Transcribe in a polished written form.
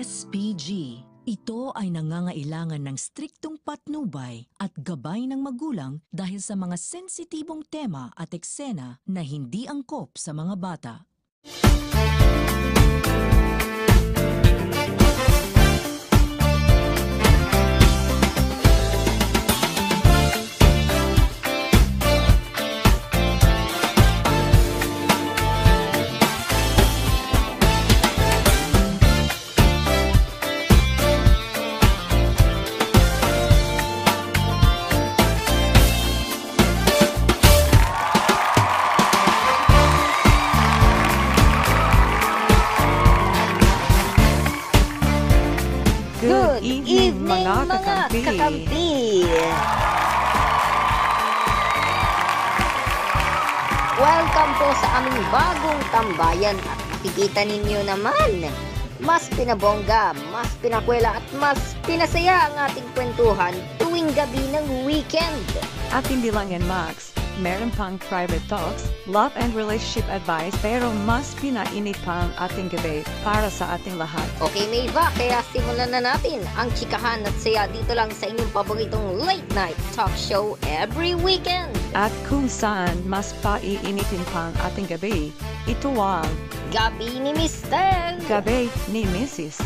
SPG. Ito ay nangangailangan ng striktong patnubay at gabay ng magulang dahil sa mga sensitibong tema at eksena na hindi angkop sa mga bata. Good evening, mga kakampi! Welcome po sa aming bagong tambayan at makikita ninyo naman, mas pinabongga, mas pinakwela at mas pinasaya ang ating kwentuhan tuwing gabi ng weekend. At hindi lang yan, Max. Meron pang private talks, love and relationship advice, pero mas pinainit pa ang ating gabi para sa ating lahat. Okay, Mayva, kaya simulan na natin ang chikahan at saya dito lang sa inyong paboritong late night talk show every weekend. At kung saan mas paiinitin pa ang ating gabi, ito ang Gabi ni Mr. Gabi ni Mrs.